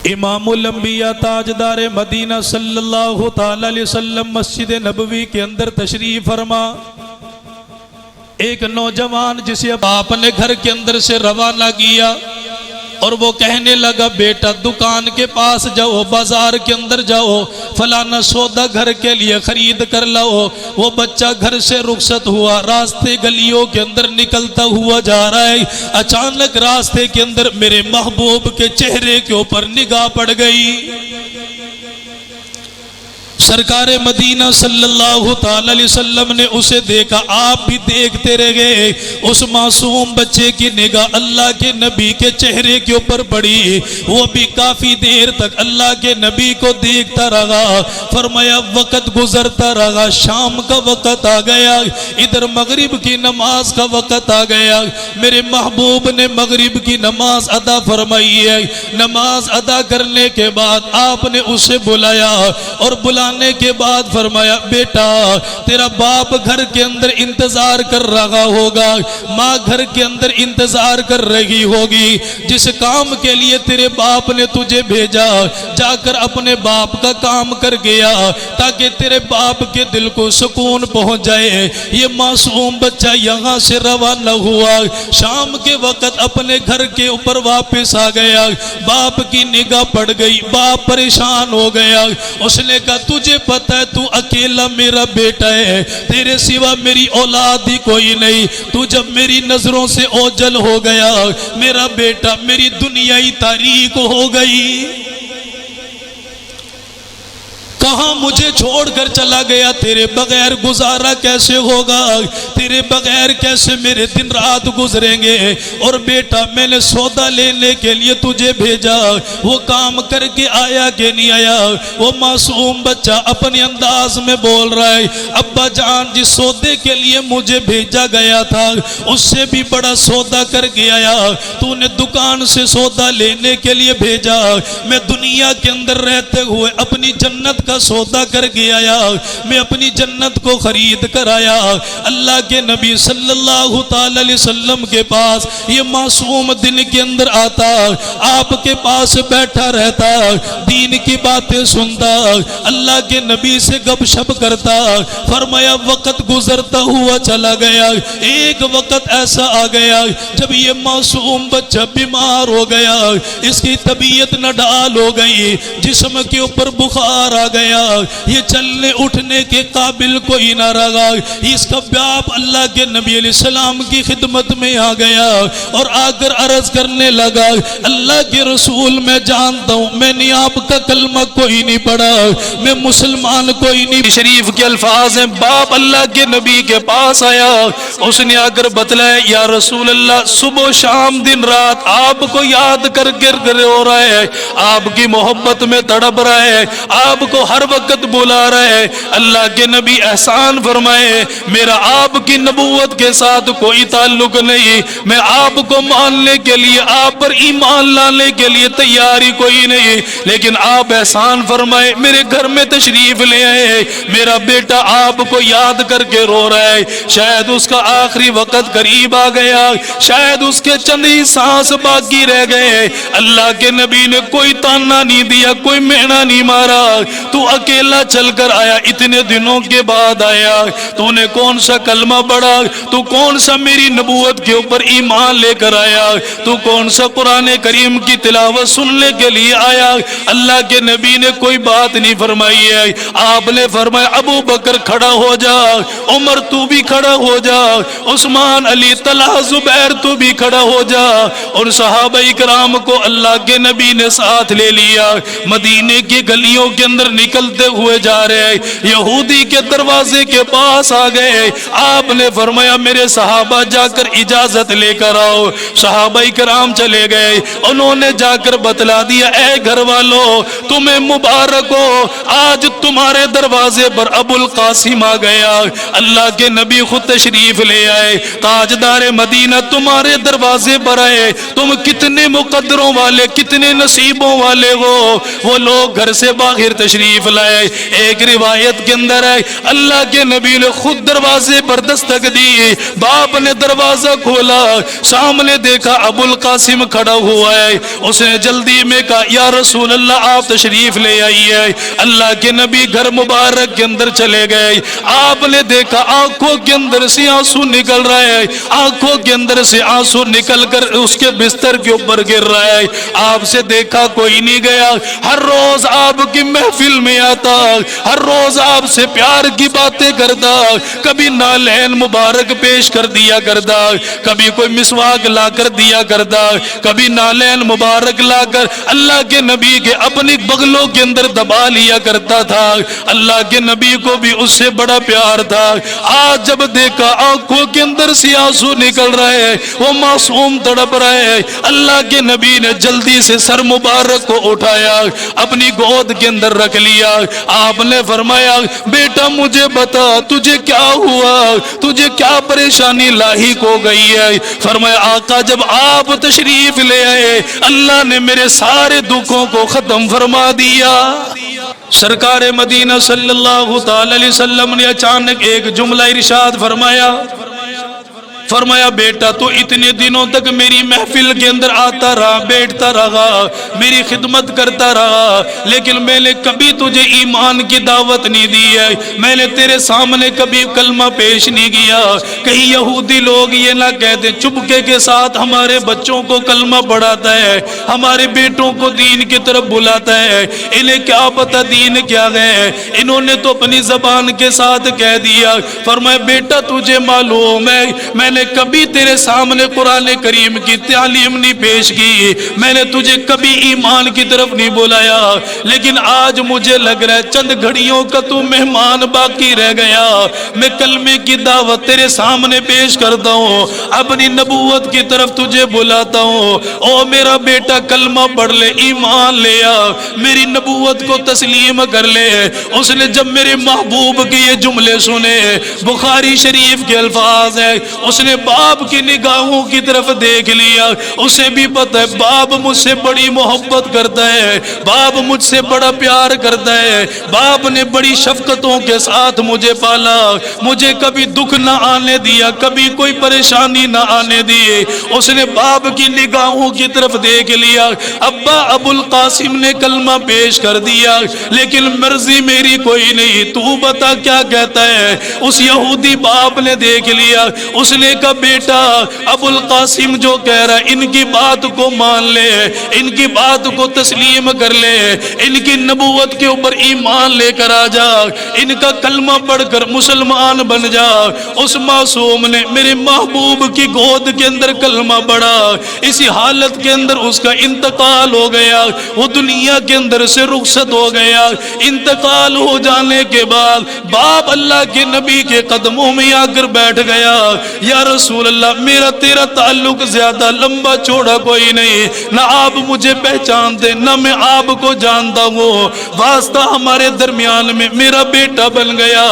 امام الانبیاء تاجدار مدینہ صلی اللہ تعالی علیہ وسلم مسجد نبوی کے اندر تشریف فرما. ایک نوجوان جسے باپ نے گھر کے اندر سے روانہ کیا اور وہ کہنے لگا بیٹا دکان کے پاس جاؤ، بازار کے اندر جاؤ، فلانا سودا گھر کے لیے خرید کر لاؤ. وہ بچہ گھر سے رخصت ہوا، راستے گلیوں کے اندر نکلتا ہوا جا رہا ہے. اچانک راستے کے اندر میرے محبوب کے چہرے کے اوپر نگاہ پڑ گئی. سرکار مدینہ صلی اللہ تعالی علیہ وسلم نے اسے دیکھا. آپ بھی دیکھتے رہ گئے. اس معصوم بچے کی نگاہ اللہ کے نبی کے چہرے کے اوپر پڑی. وہ بھی کافی دیر تک اللہ کے نبی کو دیکھتا رہا. فرمایا وقت گزرتا رہا، شام کا وقت آ گیا، ادھر مغرب کی نماز کا وقت آ گیا. میرے محبوب نے مغرب کی نماز ادا فرمائی ہے. نماز ادا کرنے کے بعد آپ نے اسے بلایا اور بلانے کے بعد فرمایا بیٹا تیرا باپ گھر کے اندر انتظار کر رہا ہوگا، ماں گھر کے اندر انتظار کر رہی ہوگی. جس کام کے لیے تیرے باپ نے تجھے بھیجا جا کر اپنے باپ کا کام کر گیا تاکہ تیرے باپ کے دل کو سکون پہنچ جائے. یہ معصوم بچہ یہاں سے روانہ ہوا، شام کے وقت اپنے گھر کے اوپر واپس آ گیا. باپ کی نگاہ پڑ گئی، باپ پریشان ہو گیا. اس نے کہا تجھے پتہ ہے تو اکیلا میرا بیٹا ہے، تیرے سوا میری اولاد ہی کوئی نہیں. تو جب میری نظروں سے اوجھل ہو گیا میرا بیٹا، میری دنیا ہی تاریک ہو گئی. کہاں مجھے چھوڑ کر چلا گیا، تیرے بغیر گزارا کیسے ہوگا، تیرے بغیر کیسے میرے دن رات گزریں گے. اور بیٹا میں نے سودا لینے کے لیے تجھے بھیجا، وہ کام کر کے آیا کہ نہیں آیا. وہ معصوم بچہ اپنے انداز میں بول رہا ہے ابا جان جس سودے کے لیے مجھے بھیجا گیا تھا اس سے بھی بڑا سودا کر کے آیا. تو نے دکان سے سودا لینے کے لیے بھیجا، میں دنیا کے اندر رہتے ہوئے اپنی جنت کا سودا کر کے آیا، میں اپنی جنت کو خرید کر آیا. اللہ کے نبی صلی اللہ تعالی علیہ وسلم کے پاس یہ معصوم دن کے اندر آتا، آپ کے پاس بیٹھا رہتا، دین کی باتیں سنتا، اللہ کے نبی سے گپ شپ کرتا. فرمایا وقت گزرتا ہوا چلا گیا. ایک وقت ایسا آ گیا جب یہ معصوم بچہ بیمار ہو گیا، اس کی طبیعت نڈال ہو گئی، جسم کے اوپر بخار آ گیا، یہ چلنے اٹھنے کے قابل کوئی نہ رہا. اس کا باپ اللہ کے نبی علیہ السلام کی خدمت میں آ گیا اور آ کر عرض کرنے لگا اللہ کے رسول میں جانتا ہوں میں نے آپ کا کلمہ کوئی نہیں پڑھا، میں مسلمان کوئی نہیں. شریف کے الفاظ ہیں باپ اللہ کے نبی کے پاس آیا، اس نے آ کر بتلایا یا رسول اللہ صبح و شام دن رات آپ کو یاد کر ہو رہا ہے، آپ کی محبت میں تڑپ رہا ہے، آپ کو ہر وقت بلا رہا ہے. اللہ کے نبی احسان فرمائے میرا آپ کی نبوت کے ساتھ کوئی تعلق نہیں، میں آپ کو ماننے کے لیے آپ پر ایمان لانے کے لیے تیاری کوئی نہیں، لیکن آپ احسان فرمائے میرے گھر میں تشریف لے آئے، میرا بیٹا آپ کو یاد کر کے رو رہا ہے. شاید اس کا آخری وقت قریب آ گیا، شاید اس کے چند ہی سانس باقی رہ گئے. اللہ کے نبی نے کوئی تانا نہیں دیا، کوئی مہنا نہیں مارا. تو اکیلا چل کر آیا، اتنے دنوں کے بعد آیا، تو نے کون سا کلمہ پڑھا، تو کون سا میری نبوت کے اوپر ایمان لے کر آیا، تو کون سا قرآن کریم کی تلاوت سننے کے لیے آیا. اللہ کے نبی نے کوئی بات نہیں فرمائی ہے. آپ نے فرمایا ابو بکر کھڑا ہو جا، عمر تو بھی کھڑا ہو جا، عثمان علی طلحہ زبیر تو بھی کھڑا ہو جا. اور صحابہ کرام کو اللہ کے نبی نے ساتھ لے لیا، مدینے کی گلیوں کے اندر نکلتے ہوئے جا رہے. یہودی کے دروازے کے پاس آ گئے. آپ نے فرمایا میرے صحابہ جا کر اجازت لے کر آؤ. صحابہ کرام چلے گئے، انہوں نے جا کر بتلا دیا اے گھر والوں تمہیں مبارک ہو، آج تمہارے دروازے پر ابو القاسم آ گیا. اللہ کے نبی خود تشریف لے آئے، تاجدار مدینہ تمہارے دروازے پر آئے. تم کتنے مقدروں والے، کتنے نصیبوں والے ہو. وہ لوگ گھر سے باہر تشریف تشریف لائے۔ ایک روایت کے اندر ہے اللہ کے نبی نے خود دروازے پر دستک دی، باپ نے دروازہ کھولا، سامنے دیکھا ابو القاسم کھڑا ہوا ہے۔ اس نے جلدی میں کہا یا رسول اللہ آپ تشریف لے آئیے۔ اللہ کے نبی گھر مبارک کے اندر چلے گئے، آپ نے دیکھا آنکھوں کے اندر سے آنسو نکل رہا ہے، آنکھوں کے اندر سے آنسو نکل کر اس کے بستر کے اوپر گر رہا ہے۔ آپ سے دیکھا کوئی نہیں گیا، ہر روز آپ کی محفل میں آتا، ہر روز آپ سے پیار کی باتیں کرتا، کبھی نالین مبارک پیش کر دیا کرتا، کبھی کوئی مسواک لا کر دیا کرتا، کبھی نالین مبارک لا کر اللہ کے نبی کے اپنی بغلوں کے اندر دبا لیا کرتا تھا۔ اللہ کے نبی کو بھی اس سے بڑا پیار تھا۔ آج جب دیکھا آنکھوں کے اندر سے آنسو نکل رہے ہیں، وہ معصوم تڑپ رہے ہیں، اللہ کے نبی نے جلدی سے سر مبارک کو اٹھایا، اپنی گود کے اندر رکھ لیا۔ آپ نے فرمایا بیٹا مجھے بتا تجھے کیا ہوا، تجھے کیا پریشانی لاحق ہو گئی ہے؟ فرمایا آقا جب آپ تشریف لے آئے اللہ نے میرے سارے دکھوں کو ختم فرما دیا۔ سرکار مدینہ صلی اللہ تعالی علیہ وسلم نے اچانک ایک جملہ ارشاد فرمایا بیٹا تو اتنے دنوں تک میری محفل کے اندر آتا رہا، بیٹھتا رہا، میری خدمت کرتا رہا، لیکن میں نے کبھی تجھے ایمان کی دعوت نہیں دی ہے، میں نے تیرے سامنے کبھی کلمہ پیش نہیں کیا۔ کہیں یہودی لوگ یہ نہ کہتے چپکے کے ساتھ ہمارے بچوں کو کلمہ پڑھاتا ہے، ہمارے بیٹوں کو دین کی طرف بلاتا ہے، انہیں کیا پتہ دین کیا ہے، انہوں نے تو اپنی زبان کے ساتھ کہہ دیا۔ فرمایا بیٹا تجھے معلوم ہے میں نے کبھی تیرے سامنے قرآن کریم کی تعلیم نہیں پیش کی، میں نے تجھے کبھی ایمان کی طرف نہیں بلایا، لیکن آج مجھے لگ رہا ہے چند گھڑیوں کا تو مہمان باقی رہ گیا، میں کلمے کی دعوت تیرے سامنے پیش کرتا ہوں، اپنی نبوت کی طرف تجھے بلاتا ہوں۔ او میرا بیٹا کلمہ پڑھ لے، ایمان لے آ، میری نبوت کو تسلیم کر لے۔ اس نے جب میرے محبوب کے یہ جملے سنے، بخاری شریف کے الفاظ ہے، اس نے باپ کی نگاہوں کی طرف دیکھ لیا، اسے بھی پتہ ہے باپ مجھ سے بڑی محبت کرتا ہے، باپ مجھ سے بڑا پیار کرتا ہے، باپ نے بڑی شفقتوں کے ساتھ مجھے پالا، مجھے کبھی دکھ نہ آنے دیا، کبھی کوئی پریشانی نہ آنے دی۔ اس نے باپ کی نگاہوں کی طرف دیکھ لیا، ابا ابو القاسم نے کلمہ پیش کر دیا، لیکن مرضی میری کوئی نہیں، تو بتا کیا کہتا ہے۔ اس یہودی باپ نے دیکھ لیا، اس نے کہا بیٹا ابو القاسم جو کہہ رہا ہے ان کی بات کو مان لے، ان کی بات کو تسلیم کر لے، ان کی نبوت کے اوپر ایمان لے کر آ جا، ان کا کلمہ پڑھ کر مسلمان بن جا۔ اس معصوم نے میرے محبوب کی گود کے اندر کلمہ پڑھا، اسی حالت کے اندر اس کا انتقال ہو گیا، وہ دنیا کے اندر سے رخصت ہو گیا۔ انتقال ہو جانے کے بعد باپ اللہ کے نبی کے قدموں میں آ کر بیٹھ گیا، یا رسول اللہ میرا تیرا تعلق زیادہ لمبا چوڑا کوئی نہیں، نہ آپ مجھے پہچانتے نہ میں آپ کو جانتا ہوں، واسطہ ہمارے درمیان میں میرا بیٹا بن گیا۔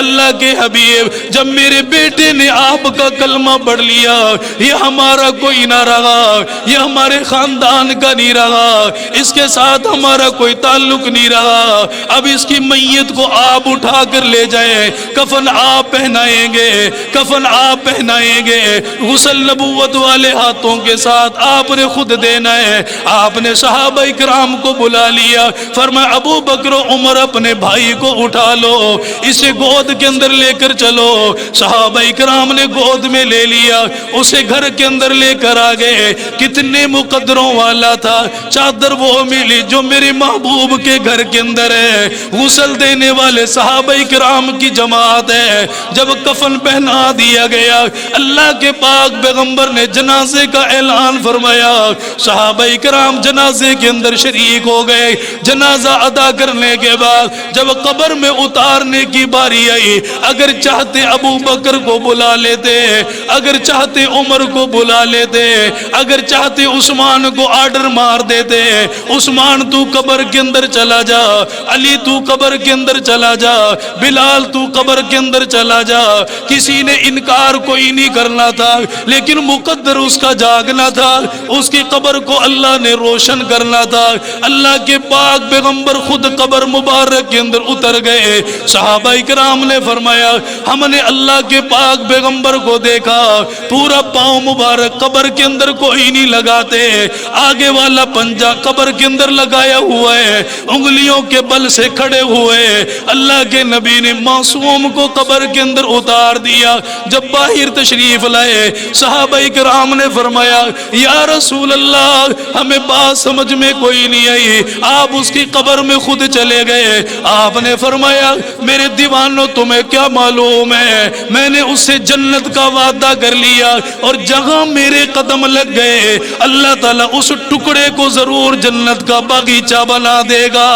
اللہ کے حبیب جب میرے بیٹے نے آپ کا کلمہ پڑھ لیا، یہ ہمارا کوئی نہ رہا، یہ ہمارے خاندان کا نہیں رہا، اس کے ساتھ ہمارا کوئی تعلق نہیں رہا، اب اس کی میت کو آپ اٹھا کر لے جائیں، کفن آپ پہنائیں گے، کفن آپ پہنائیں گے، غسل نبوت والے ہاتھوں کے ساتھ آپ نے خود دینا ہے۔ آپ نے صحابہ اکرام کو بلا لیا، فرمایا ابو بکر و عمر اپنے بھائی کو اٹھا لو، اسے گود کے اندر لے کر چلو۔ صحابہ اکرام نے گود میں لے لیا، اسے گھر کے اندر لے کر آ گئے۔ کتنے مقدروں والا تھا، چادر وہ ملی جو میرے محبوب کے گھر کے اندر ہے، غسل دینے والے صحابہ اکرام کی جماعت ہے۔ جب کفن پہنا دیا گیا، اللہ کے پاک پیغمبر نے جنازے کا اعلان فرمایا، صحابہ اکرام جنازے کے اندر شریک ہو گئے۔ جنازہ ادا کرنے کے بعد جب قبر میں اتارنے کی باری آئی، اگر چاہتے ابو بکر کو بلا لیتے، اگر چاہتے عمر کو بلا لیتے، اگر چاہتے عثمان کو آرڈر مار دیتے، عثمان تو قبر کے اندر چلا جا، علی تو قبر کے اندر چلا جا، بلال تو قبر کے اندر چلا جا، کسی نے انکار کوئی نہیں کرنا تھا، لیکن مقدر اس کا جاگنا تھا، اس کی قبر کو اللہ نے روشن کرنا تھا۔ اللہ کے پاک پیغمبر خود قبر مبارک کے اندر اتر گئے۔ صحابہ اکرام نے فرمایا ہم نے اللہ کے پاک پیغمبر کو دیکھا، پورا پاؤں مبارک قبر کے اندر کوئی نہیں لگاتے، آگے والا پنجہ قبر کے اندر لگایا ہوا ہے، انگلیوں کے بل سے کھڑے ہوئے۔ اللہ کے نبی نے معصوم کو قبر کے اندر اتار دیا۔ جب باہر تشریف لائے صحابہ کرام نے فرمایا یا رسول اللہ ہمیں بات سمجھ میں کوئی نہیں آئی، آپ اس کی قبر میں خود چلے گئے۔ آپ نے فرمایا میرے دیوانوں تمہیں کیا معلوم ہے، میں نے اس سے جنت کا وعدہ کر لیا، اور جہاں میرے قدم لگ گئے اللہ تعالیٰ اس ٹکڑے کو ضرور جنت کا باغیچہ بنا دے گا۔